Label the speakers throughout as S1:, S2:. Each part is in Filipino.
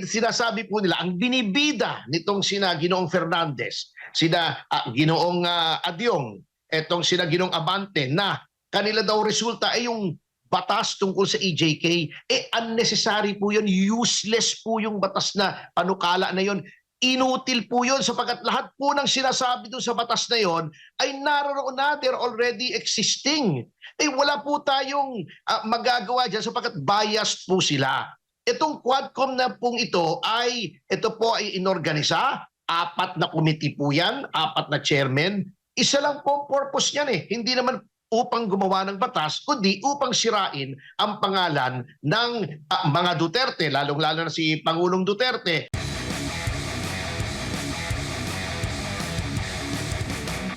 S1: sinasabi po nila, ang binibida nitong sina Ginoong Fernandez, sina Ginoong Adyong, etong sina Ginoong Abante, na kanila daw resulta ay yung batas tungkol sa EJK, unnecessary po yun, useless po yung batas na panukala na yun. Inutil po yun sapagkat lahat po ng sinasabi doon sa batas na yon ay naroon na, they're already existing. Wala po tayong magagawa dyan sapagkat biased po sila. Itong Quadcom na pong ito po ay inorganisa, 4 na committee po yan, 4 na chairman. Isa lang po ang purpose niyan hindi naman upang gumawa ng batas, kundi upang sirain ang pangalan ng mga Duterte, lalong-lalo na si Pangulong Duterte.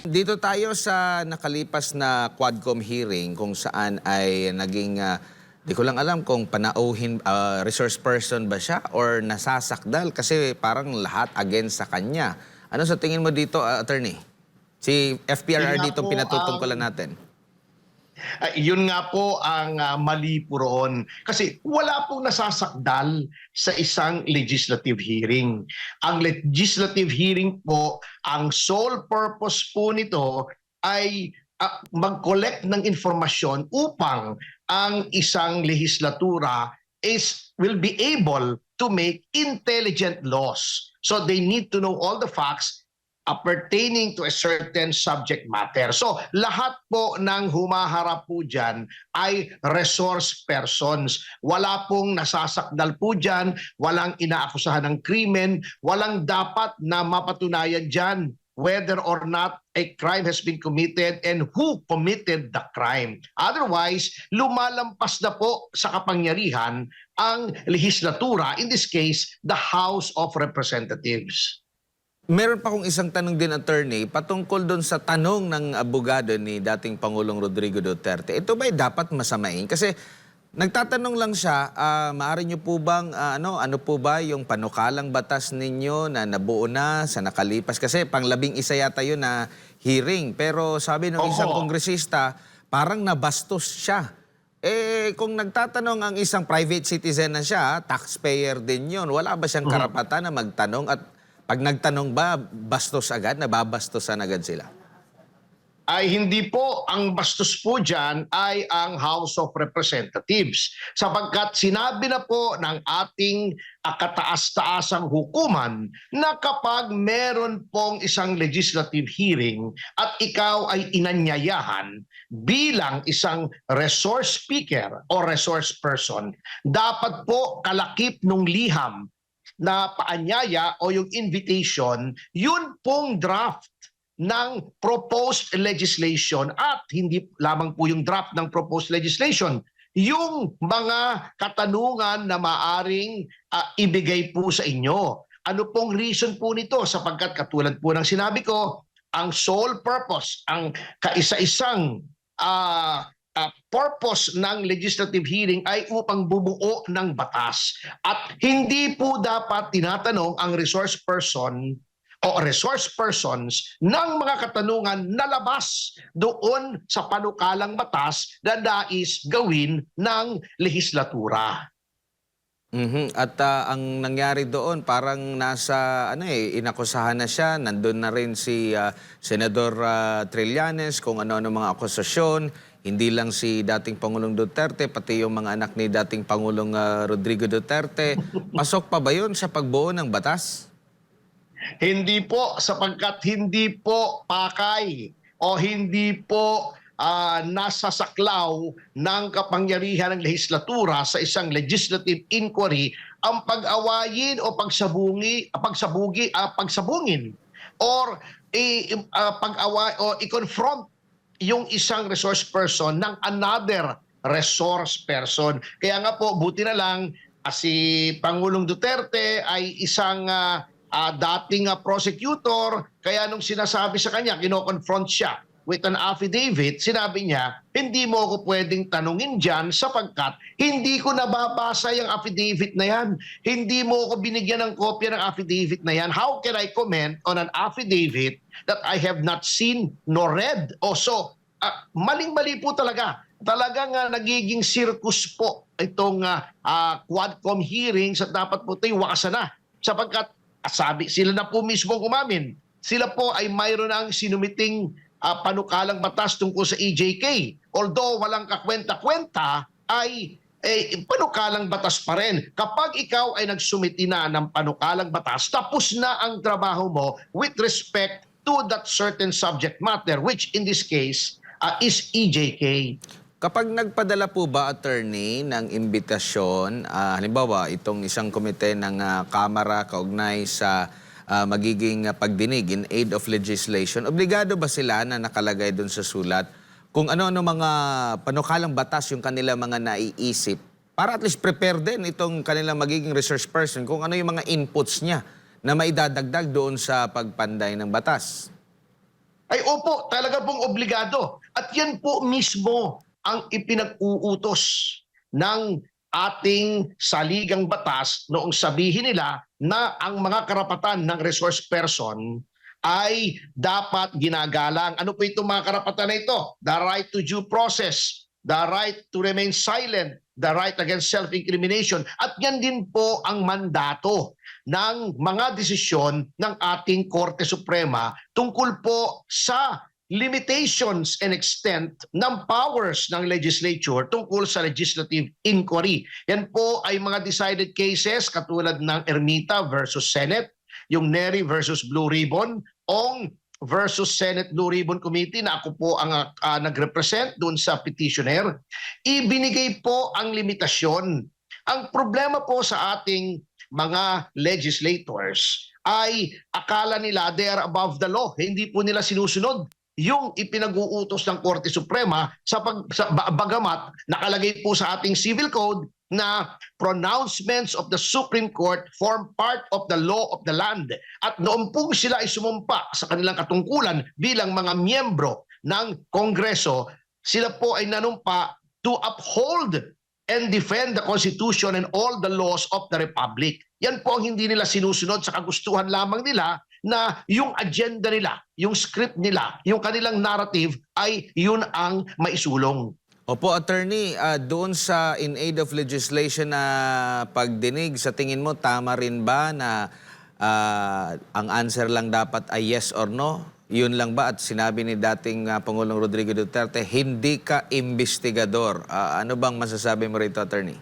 S2: Dito tayo sa nakalipas na Quadcom hearing kung saan ay naging, di ko lang alam kung panauhin, resource person ba siya or nasasakdal kasi parang lahat against sa kanya. Ano sa tingin mo dito, attorney? Si FPRR dito pinatutungkulan natin.
S1: Yun nga po ang mali po roon. Kasi wala pong nasasakdal sa isang legislative hearing. Ang legislative hearing po, ang sole purpose po nito ay mag-collect ng informasyon upang ang isang legislatura will be able to make intelligent laws. So they need to know all the facts pertaining to a certain subject matter. So, lahat po ng humaharap po dyan ay resource persons. Wala pong nasasakdal po dyan, walang inaakusahan ng krimen, walang dapat na mapatunayan dyan whether or not a crime has been committed and who committed the crime. Otherwise, lumalampas na po sa kapangyarihan ang legislatura, in this case, the House of Representatives.
S2: Meron pa akong isang tanong din, attorney, patungkol doon sa tanong ng abogado ni dating Pangulong Rodrigo Duterte. Ito ba'y dapat masamain? Kasi nagtatanong lang siya, maaari niyo po bang, ano po ba yung panukalang batas ninyo na nabuo na sa nakalipas? Kasi pang-11 yata yun na hearing. Pero sabi ng isang kongresista, parang nabastos siya. Kung nagtatanong ang isang private citizen na siya, taxpayer din yun. Wala ba siyang karapatan na magtanong at pag nagtanong ba, bastos agad? Nababastosan agad sila?
S1: Ay hindi po. Ang bastos po dyan ay ang House of Representatives. Sapagkat sinabi na po ng ating kataas-taasang hukuman na kapag meron pong isang legislative hearing at ikaw ay inanyayahan bilang isang resource speaker o resource person, dapat po kalakip nung liham na paanyaya o yung invitation, yun pong draft ng proposed legislation at hindi lamang po yung draft ng proposed legislation, yung mga katanungan na maaring ibigay po sa inyo. Ano pong reason po nito? Sapagkat katulad po ng sinabi ko, ang sole purpose, ang kaisa-isang purpose ng legislative hearing ay upang bumuo ng batas. At hindi po dapat tinatanong ang resource person o resource persons ng mga katanungan na labas doon sa panukalang batas na nais gawin ng legislatura.
S2: At ang nangyari doon, parang nasa, inakusahan na siya. Nandun na rin si Senador Trillanes kung ano-ano mga akusasyon. Hindi lang si dating Pangulong Duterte, pati yung mga anak ni dating Pangulong Rodrigo Duterte. Pasok pa ba yun sa pagbuo ng batas?
S1: Hindi po, sapagkat hindi po pakay o hindi po nasa saklaw ng kapangyarihan ng legislatura sa isang legislative inquiry ang pag-awayin o pagsabungin or pag-away o i-confront yung isang resource person ng another resource person. Kaya nga po, buti na lang si Pangulong Duterte ay isang dating prosecutor, kaya nung sinasabi sa kanya, kino-confront siya with an affidavit, sinabi niya, hindi mo ako pwedeng tanungin dyan sapagkat hindi ko nababasa yung affidavit na yan. Hindi mo ako binigyan ng kopya ng affidavit na yan. How can I comment on an affidavit that I have not seen nor read? So, maling-mali po talaga talagang nagiging circus po itong Quadcom hearings at dapat po ito'y wakasan na. Sapagkat sabi, sila na po mismo umamin. Sila po ay mayroon ng sinumiting panukalang batas tungkol sa EJK. Although walang kakwenta-kwenta, ay panukalang batas pa rin. Kapag ikaw ay nagsumiti na ng panukalang batas, tapos na ang trabaho mo with respect to that certain subject matter, which in this case is EJK.
S2: Kapag nagpadala po ba, attorney, ng imbitasyon, halimbawa itong isang komite ng Kamara kaugnay sa magiging pagdinig in aid of legislation, obligado ba sila na nakalagay doon sa sulat kung ano-ano mga panukalang batas yung kanila mga naiisip para at least prepare din itong kanilang magiging resource person kung ano yung mga inputs niya na maidadagdag doon sa pagpanday ng batas?
S1: Ay opo, talaga pong obligado. At yan po mismo ang ipinag-uutos ng ating saligang batas noong sabihin nila na ang mga karapatan ng resource person ay dapat ginagalang. Ano po itong mga karapatan na ito? The right to due process, the right to remain silent, the right against self-incrimination. At yan din po ang mandato ng mga desisyon ng ating Korte Suprema tungkol po sa limitations and extent ng powers ng legislature tungkol sa legislative inquiry. Yan po ay mga decided cases katulad ng Ermita versus Senate, yung Neri versus Blue Ribbon, Ong versus Senate Blue Ribbon Committee na ako po ang nag-represent doon sa petitioner. Ibinigay po ang limitasyon. Ang problema po sa ating mga legislators ay akala nila they are above the law. Hindi po nila sinusunod yung ipinag-uutos ng Korte Suprema bagamat nakalagay po sa ating civil code na pronouncements of the Supreme Court form part of the law of the land. At noon po sila ay sumumpa sa kanilang katungkulan bilang mga miyembro ng Kongreso, sila po ay nanumpa to uphold and defend the Constitution and all the laws of the Republic. Yan po ang hindi nila sinusunod sa kagustuhan lamang nila na yung agenda nila, yung script nila, yung kanilang narrative ay yun ang maisulong.
S2: Opo, attorney, doon sa in aid of legislation na pagdinig, sa tingin mo tama rin ba na ang answer lang dapat ay yes or no? Yun lang ba? At sinabi ni dating Pangulong Rodrigo Duterte, hindi ka investigador. Ano bang masasabi mo rito, attorney?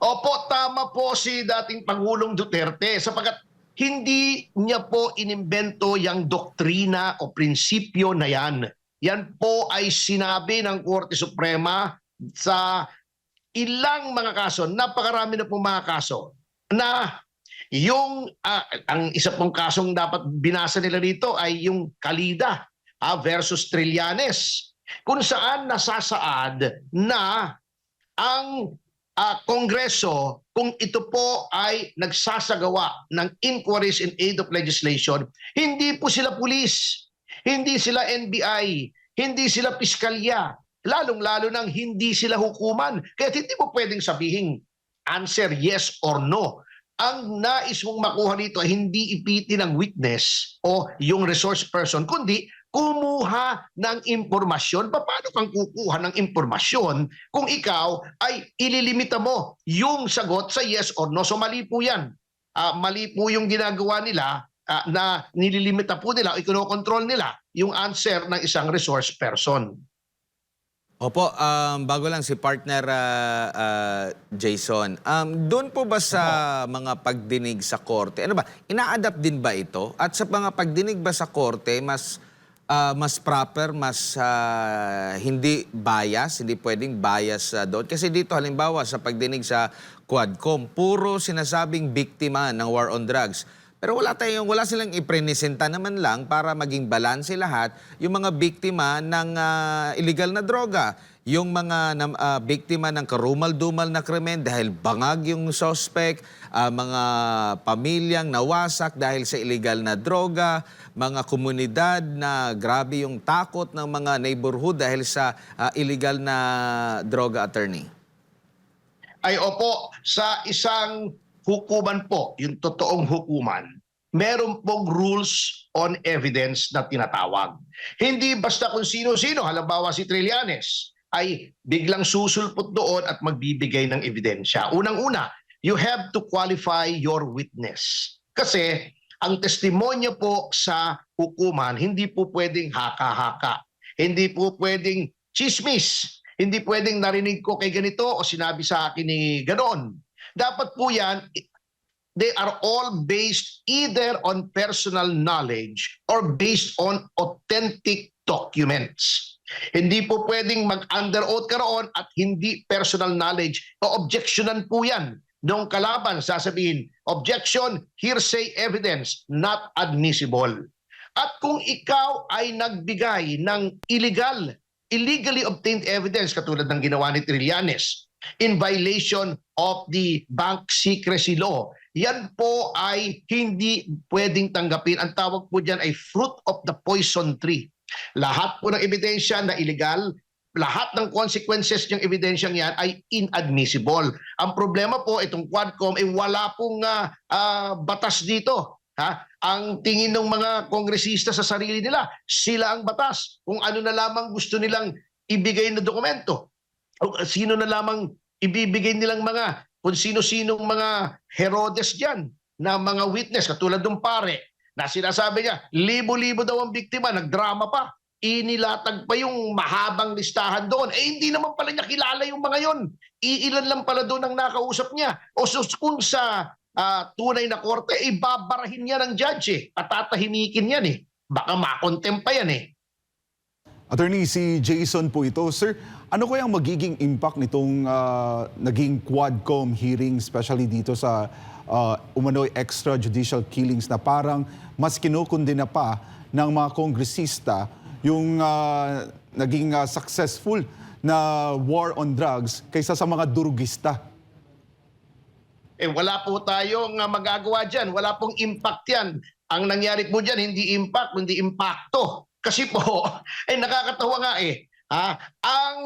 S1: Opo, tama po si dating Pangulong Duterte sapagkat hindi niya po inimbento yung doktrina o prinsipyo na yan. Yan po ay sinabi ng Korte Suprema sa ilang mga kaso, napakarami na pong mga kaso, na yung, ang isa pong kasong dapat binasa nila dito ay yung Calida versus Trillanes, kung saan nasasaad na ang Kongreso, kung ito po ay nagsasagawa ng inquiries in aid of legislation, hindi po sila pulis, hindi sila NBI, hindi sila piskalya, lalong-lalo nang hindi sila hukuman. Kaya hindi mo pwedeng sabihin answer yes or no. Ang nais mong makuha dito ay hindi ipiti ng witness o yung resource person, kundi kumuha ng impormasyon. Paano kang kukuha ng impormasyon kung ikaw ay ililimita mo yung sagot sa yes or no? So mali po yan. Mali po yung ginagawa nila na nililimita po nila o ikonokontrol nila yung answer ng isang resource person.
S2: Opo, bago lang si partner Jason. Doon po ba sa mga pagdinig sa korte, ano ba, ina-adapt din ba ito? At sa mga pagdinig ba sa korte, mas proper, mas hindi bias, hindi pwedeng bias doon? Kasi dito halimbawa sa pagdinig sa Quadcom, puro sinasabing biktima ng war on drugs. Pero wala silang iprenisenta naman lang para maging balanse lahat yung mga biktima ng illegal na droga. Yung mga biktima ng karumal-dumal na krimen dahil bangag yung suspect, mga pamilyang nawasak dahil sa illegal na droga, mga komunidad na grabe yung takot ng mga neighborhood dahil sa illegal na droga, attorney.
S1: Ay opo, sa isang hukuman po, yung totoong hukuman, meron pong rules on evidence na tinatawag. Hindi basta kung sino-sino, halimbawa si Trillanes, ay biglang susulpot doon at magbibigay ng ebidensya. Unang-una, you have to qualify your witness. Kasi ang testimonya po sa hukuman, hindi po pwedeng haka-haka. Hindi po pwedeng chismis. Hindi pwedeng narinig ko kay ganito o sinabi sa akin ni ganoon. Dapat po yan, they are all based either on personal knowledge or based on authentic documents. Hindi po pwedeng mag-under oath ka roon at hindi personal knowledge. O objectionan po yan. Nung kalaban, sasabihin, objection, hearsay evidence, not admissible. At kung ikaw ay nagbigay ng illegally obtained evidence, katulad ng ginawa ni Trillanes, in violation of the bank secrecy law, yan po ay hindi pwedeng tanggapin. Ang tawag po dyan ay fruit of the poison tree. Lahat po ng ebidensya na illegal, lahat ng consequences ng ebidensyang yan ay inadmissible. Ang problema po, itong Quadcom, wala pong batas dito. Ang tingin ng mga kongresista sa sarili nila, sila ang batas. Kung ano na lamang gusto nilang ibigay na dokumento. O sino na lamang ibibigay nilang kung sino-sinong mga Herodes dyan, na mga witness, katulad ng pare, na sinasabi niya, libo-libo daw ang biktima, nagdrama pa. Inilatag pa yung mahabang listahan doon. Hindi naman pala niya kilala yung mga yon. Iilan lang pala doon ang nakausap niya. O kung sa tunay na korte, babarahin niya ng judge at tatahimikin yan Baka makontempt pa yan
S3: Attorney, si Jason po ito. Sir, ano kaya ang magiging impact nitong naging Quadcom hearing, especially dito sa umano'y extrajudicial killings na parang mas kinukundina pa ng mga kongresista yung naging successful na war on drugs kaysa sa mga durugista?
S1: Wala po tayong magagawa dyan. Wala pong impact yan. Ang nangyari po dyan, hindi impact, kundi impacto. Kasi po, nakakatawa nga ang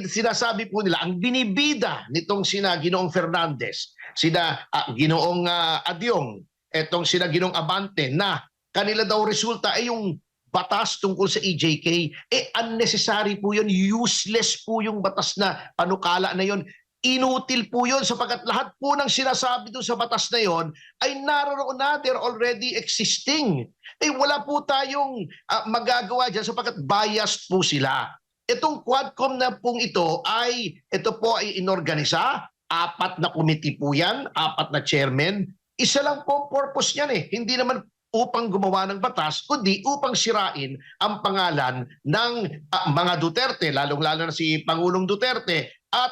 S1: sinasabi po nila, ang binibida nitong sina Ginoong Fernandez, sina Ginoong Adyong, etong sina Ginoong Abante, na kanila daw resulta ay yung batas tungkol sa EJK, unnecessary po yun, useless po yung batas na panukala na yun. Inutil po yun sapagkat lahat po ng sinasabi doon sa batas na yon ay naroon na, they're already existing. Wala po tayong magagawa dyan sapagkat biased po sila. Itong Quadcom na pong ito po ay inorganisa, 4 na committee po yan, 4 na chairman. Isa lang po ang purpose niyan Hindi naman upang gumawa ng batas, kundi upang sirain ang pangalan ng mga Duterte, lalong-lalo na si Pangulong Duterte, at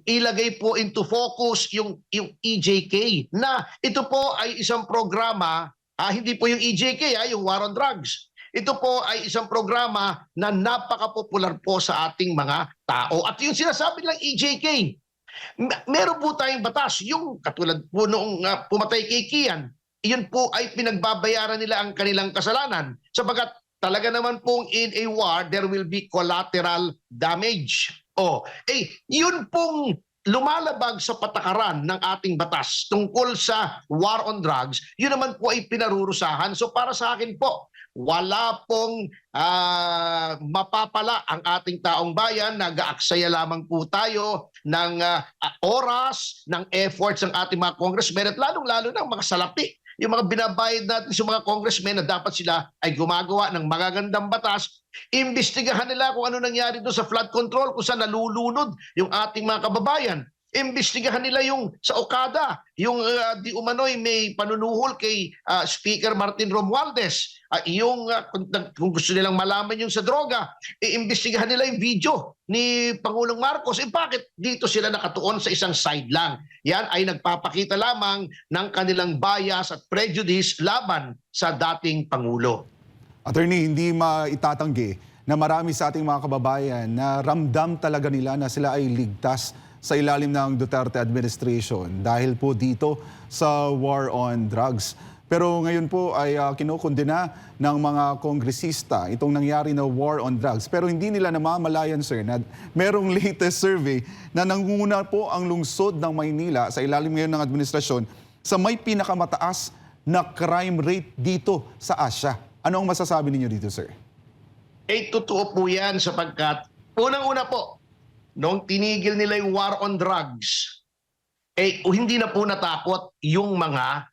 S1: ilagay po into focus yung EJK na ito po ay isang programa, hindi po yung EJK, yung War on Drugs. Ito po ay isang programa na napaka-popular po sa ating mga tao. At yung sinasabi lang EJK, meron po tayong batas, yung katulad po noong pumatay kay Kian, iyon po ay pinagbabayaran nila ang kanilang kasalanan. Sapagkat talaga naman pong in a war, there will be collateral damage. Yun pong lumalabag sa patakaran ng ating batas tungkol sa war on drugs, yun naman po ay pinarurusahan. So para sa akin po, wala pong mapapala ang ating taong bayan. Nag-aaksaya lamang po tayo ng oras, ng efforts ng ating mga congressmen at lalong-lalo ng mga salapi. Yung mga binabayad natin sa mga congressmen na dapat sila ay gumagawa ng magagandang batas, imbestigahan nila kung ano nangyari doon sa flood control, kung saan nalulunod yung ating mga kababayan. Imbestigahan nila yung sa Okada, yung di umano'y may panunuhol kay Speaker Martin Romualdez. Kung gusto nilang malaman yung sa droga, imbestigahan nila yung video ni Pangulong Marcos. Bakit dito sila nakatuon sa isang side lang? Yan ay nagpapakita lamang ng kanilang bias at prejudice laban sa dating Pangulo.
S3: Attorney, hindi maitatanggi na marami sa ating mga kababayan na ramdam talaga nila na sila ay ligtas sa ilalim ng Duterte administration dahil po dito sa war on drugs. Pero ngayon po ay kinukundina ng mga kongresista itong nangyari na war on drugs. Pero hindi nila namamalayan, sir, na merong latest survey na nangunguna po ang lungsod ng Maynila sa ilalim ngayon ng administrasyon sa may pinakamataas na crime rate dito sa Asia. Ano ang masasabi ninyo dito, sir?
S1: Totoo po yan sapagkat Unang-una po, nung tinigil nila yung war on drugs, hindi na po natakot yung mga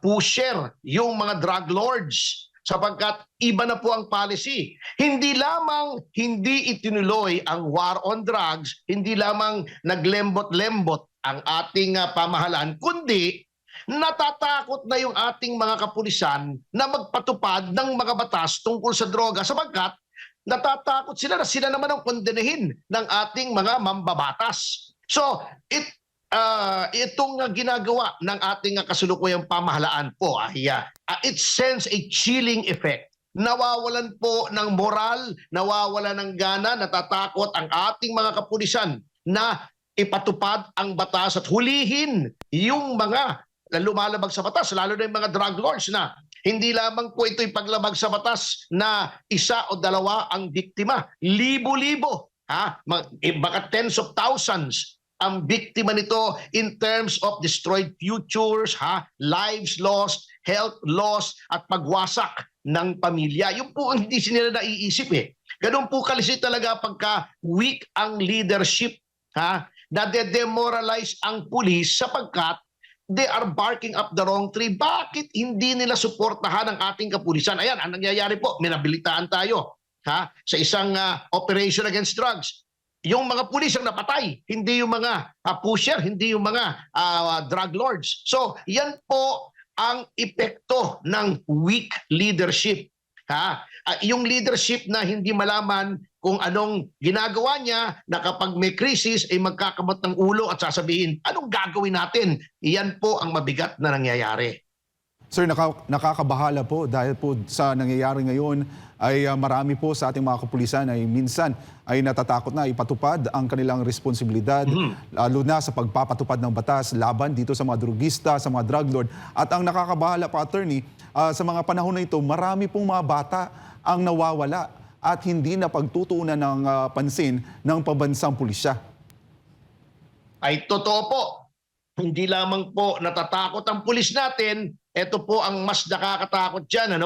S1: pusher, yung mga drug lords, sapagkat iba na po ang policy. Hindi lamang hindi itinuloy ang war on drugs, hindi lamang naglembot-lembot ang ating pamahalaan, kundi natatakot na yung ating mga kapulisan na magpatupad ng mga batas tungkol sa droga sapagkat natatakot sila na sila naman ang kondenahin ng ating mga mambabatas. So, itong ginagawa ng ating kasulukuyang pamahalaan po ay it sends a chilling effect. Nawawalan po ng moral, nawawalan ng gana, natatakot ang ating mga kapulisan na ipatupad ang batas at hulihin yung mga lumalabag sa batas, lalo na yung mga drug lords na hindi lamang po ito'y paglabag sa batas na isa o dalawa ang biktima. Libo-libo, baka tens of thousands ang biktima nito in terms of destroyed futures, lives lost, health lost, at pagwasak ng pamilya. Yung po ang hindi nila naiisip Ganun po kasi talaga pagka weak ang leadership, na-demoralize ang pulis sapagkat they are barking up the wrong tree. Bakit hindi nila suportahan ang ating kapulisan? Ayan, ang nangyayari po, minabilitaan tayo sa isang operation against drugs. Yung mga pulis ang napatay, hindi yung mga pusher, hindi yung mga drug lords. So, yan po ang epekto ng weak leadership. Yung leadership na hindi malaman kung anong ginagawa niya, na kapag may krisis ay magkakamot ng ulo at sasabihin, anong gagawin natin? Iyan po ang mabigat na nangyayari.
S3: Sir, nakakabahala po dahil po sa nangyayari ngayon ay marami po sa ating mga kapulisan ay minsan ay natatakot na ipatupad ang kanilang responsibilidad, lalo na sa pagpapatupad ng batas laban dito sa mga drugista, sa mga drug lord. At ang nakakabahala pa, attorney, sa mga panahon na ito, marami pong mga bata ang nawawala at hindi na pagtutuunan ng pansin ng pambansang pulisya.
S1: Ay totoo po. Hindi lamang po natatakot ang pulis natin, ito po ang mas nakakatakot dyan.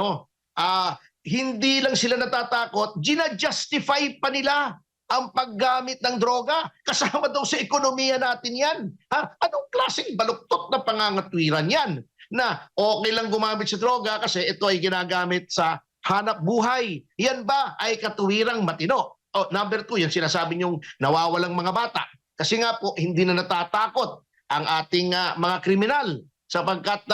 S1: Hindi lang sila natatakot, ginajustify pa nila ang paggamit ng droga. Kasama daw sa ekonomiya natin yan. Anong klaseng baluktot na pangangatwiran yan? Na okay lang gumamit sa droga kasi ito ay ginagamit sa hanap buhay. Yan ba ay katuwirang matino? Number 2, yung sinasabi niyong nawawalang mga bata. Kasi nga po, hindi na natatakot ang ating mga kriminal sapagkat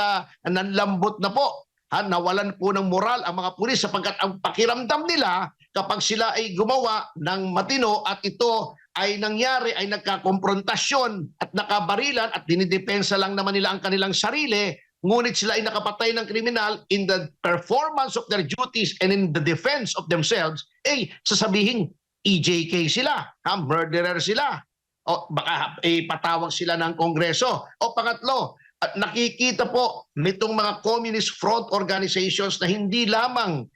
S1: nanlambot na po. Nawalan po ng moral ang mga pulis sapagkat ang pakiramdam nila kapag sila ay gumawa ng matino at ito ay nangyari, ay nagkakomprontasyon at nakabarilan at dinidepensa lang naman nila ang kanilang sarili, ngunit sila ay nakapatay ng kriminal in the performance of their duties and in the defense of themselves, sasabihin, EJK sila, murderer sila, o baka patawag sila ng Kongreso. O pangatlo, at nakikita po nitong mga communist front organizations na hindi lamang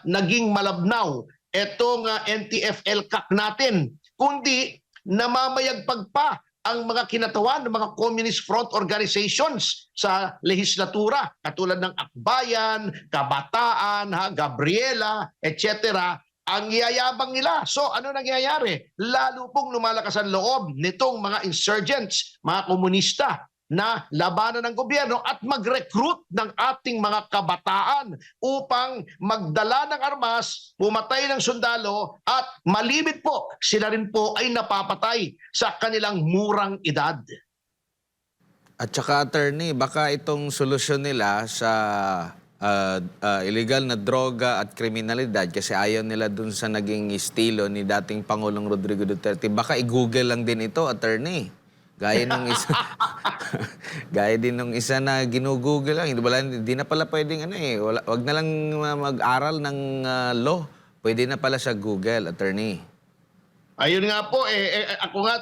S1: naging malabnaw itong NTF-ELCAC natin, kundi namamayagpag pa ang mga kinatawan ng mga communist front organizations sa lehislatura, katulad ng Akbayan, Kabataan, Gabriela, etc. Ang yayabang nila. So ano nangyayari? Lalo pong lumalakas ang loob nitong mga insurgents, mga komunista, na labanan ng gobyerno at mag-recruit ng ating mga kabataan upang magdala ng armas, pumatay ng sundalo at malimit po, sila rin po ay napapatay sa kanilang murang edad.
S2: At saka, attorney, baka itong solusyon nila sa illegal na droga at kriminalidad kasi ayaw nila dun sa naging estilo ni dating Pangulong Rodrigo Duterte, baka i-google lang din ito, attorney. Gaya nung isa gaya din nung isa na ginugoogle lang, hindi na pala pwedeng wag na lang mag-aral ng law. Pwede na pala sa Google, attorney.
S1: Ayun nga po, ako nga,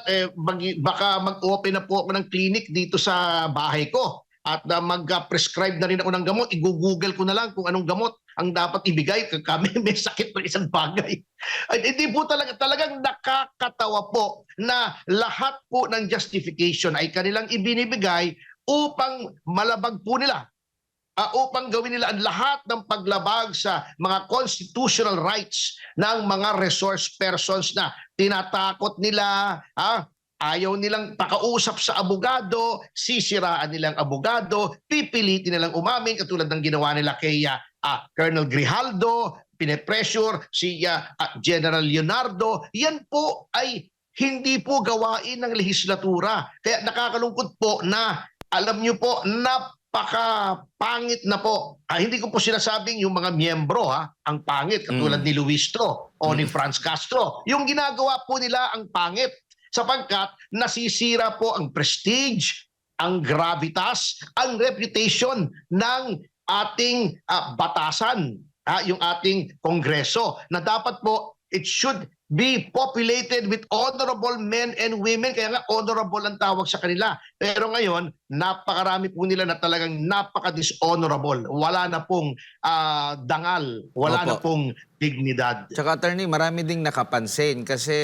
S1: baka mag-open na po ako ng clinic dito sa bahay ko at mag-prescribe na rin ako ng gamot. I-google ko na lang kung anong gamot ang dapat ibigay. Kami may sakit ng isang bagay. Hindi po talagang nakakatawa po na lahat po ng justification ay kanilang ibinibigay upang malabag po nila upang gawin nila ang lahat ng paglabag sa mga constitutional rights ng mga resource persons na tinatakot nila, ayaw nilang pakausap sa abogado, sisiraan nilang abogado, pipilitin nilang umamin katulad ng ginawa nila kay Colonel Grijaldo, pinepressure si General Leonardo. Yan po ay hindi po gawain ng lehislatura. Kaya nakakalungkot po na alam niyo po, napakapangit na po. Hindi ko po sinasabing yung mga miyembro ang pangit katulad ni Luis Tro o ni Franz Castro. Yung ginagawa po nila ang pangit sapagkat nasisira po ang prestige, ang gravitas, ang reputation ng ating batasan, yung ating kongreso na dapat po it should be populated with honorable men and women. Kaya nga honorable ang tawag sa kanila. Pero ngayon, napakarami po nila na talagang napaka-dishonorable. Wala na pong dangal, wala na pong dignidad.
S2: Tsaka attorney, marami ding nakapansin kasi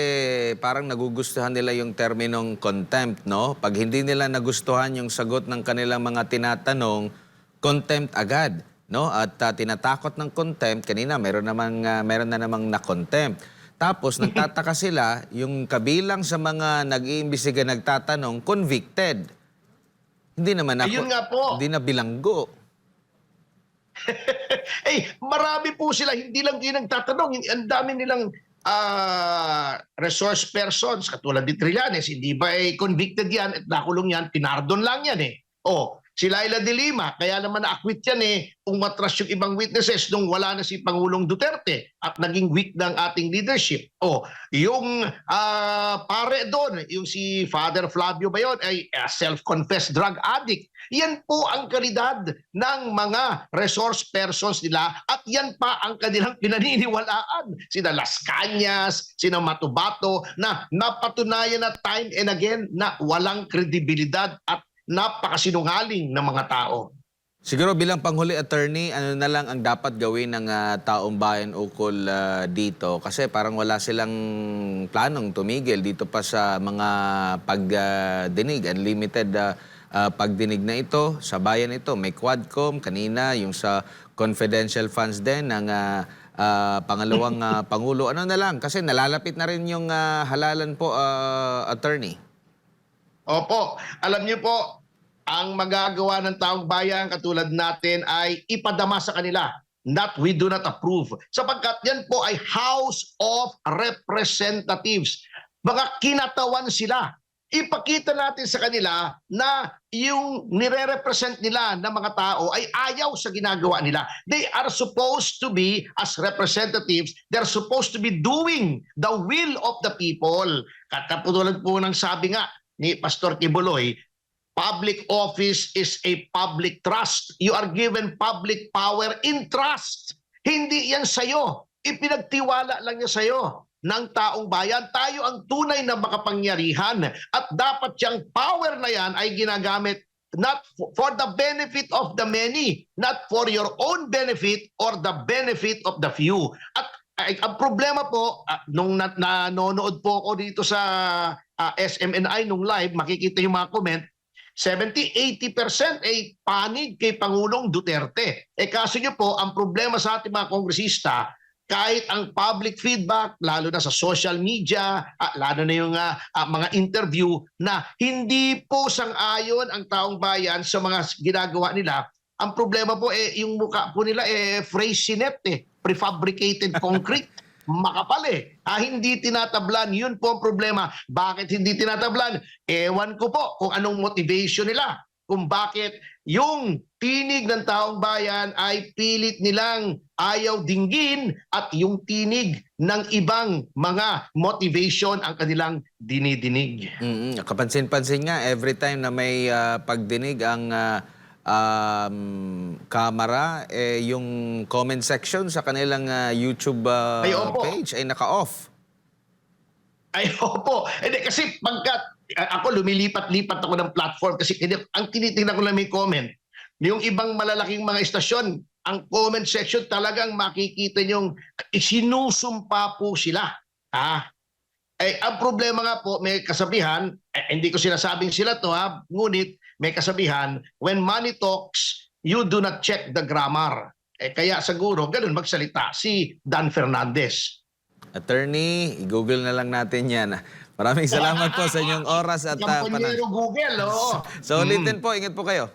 S2: parang nagugustuhan nila yung terminong contempt, no? Pag hindi nila nagustuhan yung sagot ng kanilang mga tinatanong, contempt agad, no? At tinatakot ng contempt, kanina meron na namang na-contempt. Tapos nagtataka sila, yung kabilang sa mga nag-iimbestiga nagtatanong, convicted. Hindi naman ako,
S1: Ayun nga po.
S2: hindi na bilanggo.
S1: Marami po sila, hindi lang yung nagtatanong, ang dami nilang resource persons, katulad ni Trillanes, hindi ba convicted yan at nakulong yan, pinardon lang yan si Laila de Lima, kaya naman na-acquit yan umatras yung ibang witnesses nung wala na si Pangulong Duterte at naging weak ng ating leadership. Yung pare doon, yung si Father Flavio ba yun, ay self-confessed drug addict. Yan po ang kalidad ng mga resource persons nila at yan pa ang kanilang pinaniniwalaan. Sina Las Cañas, sina Matubato na napatunayan na time and again na walang kredibilidad at napakasinungaling ng mga tao.
S2: Siguro bilang panghuli attorney, ano na lang ang dapat gawin ng taong bayan ukol dito? Kasi parang wala silang planong tumigil dito pa sa mga pagdinig, unlimited pagdinig na ito. Sa bayan ito, may Quadcom, kanina yung sa confidential funds din ng pangalawang Pangulo. Ano na lang? Kasi nalalapit na rin yung halalan po, attorney.
S1: Opo, alam niyo po, ang magagawa ng taong bayan katulad natin ay ipadama sa kanila. We do not approve. Sapagkat yan po ay House of Representatives. Mga kinatawan sila. Ipakita natin sa kanila na yung nire-represent nila ng mga tao ay ayaw sa ginagawa nila. They are supposed to be, as representatives, they're supposed to be doing the will of the people. Katulad po ng sabi nga ni Pastor Kibuloy, public office is a public trust. You are given public power in trust. Hindi yan sa'yo. Ipinagtiwala lang niya sa'yo ng taong bayan. Tayo ang tunay na makapangyarihan at dapat yung power na yan ay ginagamit not for the benefit of the many, not for your own benefit or the benefit of the few. At ang problema po, nung nanonood po ako dito sa SMNI nung live, makikita yung mga comment, 70-80% ay panig kay Pangulong Duterte. Kaso nyo po, ang problema sa ating mga kongresista, kahit ang public feedback, lalo na sa social media, lalo na yung mga interview, na hindi po sang-ayon ang taong bayan sa mga ginagawa nila. Ang problema po, yung mukha po nila, fraisenet, prefabricated concrete. Makapal hindi tinatablan. Yun po ang problema. Bakit hindi tinatablan? Ewan ko po kung anong motivation nila. Kung bakit yung tinig ng taong bayan ay pilit nilang ayaw dinggin at yung tinig ng ibang mga motivation ang kanilang dinidinig.
S2: Kapansin-pansin nga, every time na may pagdinig ang camera, yung comment section sa kanilang YouTube page ay naka-off.
S1: Ay, opo. Hindi, kasi pagkat ako lumilipat-lipat ako ng platform kasi ang tinitingnan ko lang may comment. Yung ibang malalaking mga istasyon, ang comment section talagang makikita nyong sinusumpa po sila. Ang problema nga po, may kasabihan, hindi ko sinasabing sila to ngunit may kasabihan, when money talks, you do not check the grammar. Kaya siguro ganun magsalita si Dan Fernandez.
S2: Attorney, i-google na lang natin yan. Maraming salamat po sa inyong oras at panahon.
S1: Kampanyero Google, oo.
S2: So ulitin po, ingat po kayo.